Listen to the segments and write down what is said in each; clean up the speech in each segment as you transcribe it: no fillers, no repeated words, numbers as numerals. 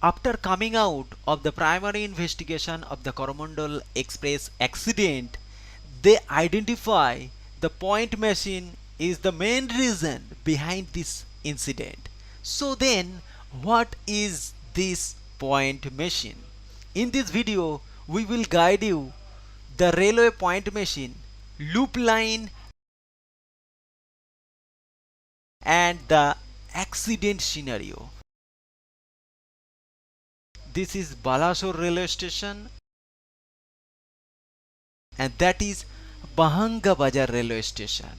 After coming out of the primary investigation of the Coromandel Express accident, they identify the point machine is the main reason behind this incident. So then, what is this point machine? In this video, we will guide you the railway point machine, loop line, and the accident scenario. This is Balasore railway station, and that is Bahanga Bazar railway station.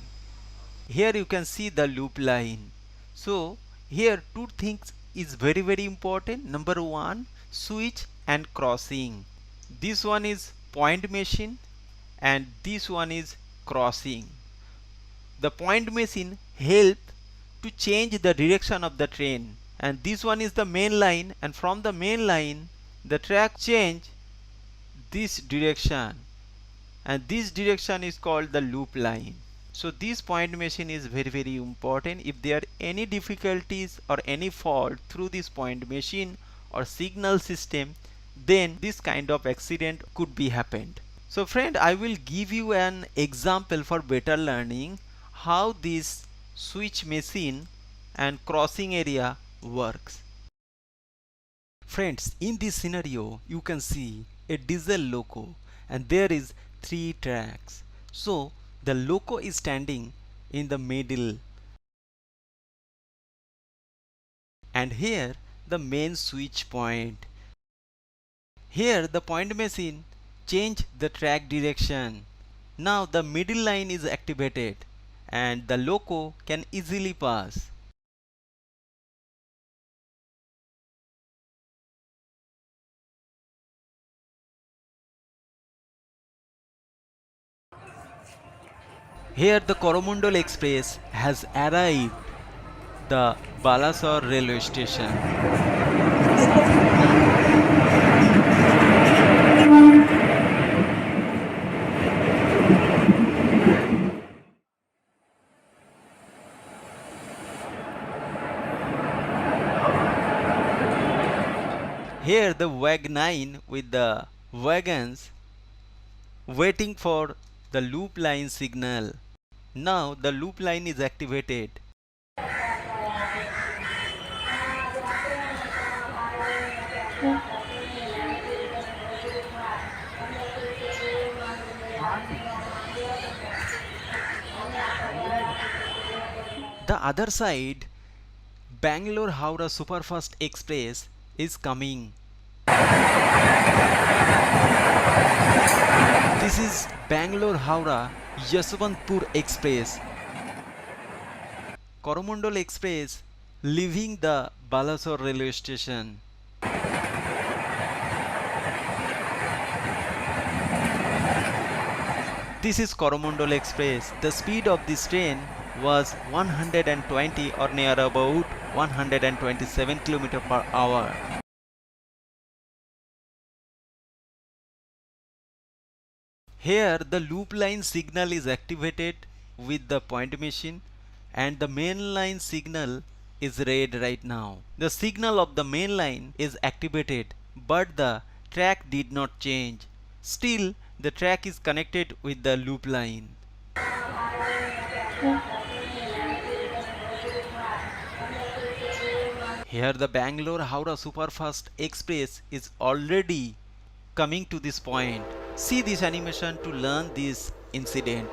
Here you can see the loop line. So here two things is very important. Number one, switch and crossing. This one is point machine and this one is crossing. The point machine help to change the direction of the train, and this one is the main line, and from the main line the track change this direction, and this direction is called the loop line. So this point machine is very important. If there are any difficulties or any fault through this point machine or signal system, then this kind of accident could be happened. So friend, I will give you an example for better learning how this switch machine and crossing area works. Friends, in this scenario you can see a diesel loco and there is 3 tracks. So the loco is standing in the middle, and here the main switch point. Here the point machine change the track direction. Now the middle line is activated and the loco can easily pass. Here the Coromandel Express has arrived the Balasore railway station. Here the Wag 9 with the wagons waiting for the loop line signal. Now the loop line is activated. The other side, Bangalore Howrah Superfast Express is coming. This is Bangalore Howrah Yasvantpur Express. Coromandel Express leaving the Balasore railway station. This is Coromandel Express. The speed of this train was 120 or near about 127 km per hour. Here the loop line signal is activated with the point machine and the main line signal is red right now. The signal of the main line is activated but the track did not change. Still the track is connected with the loop line. Here the Bangalore Howrah Superfast Express is already coming to this point. See this animation to learn this incident.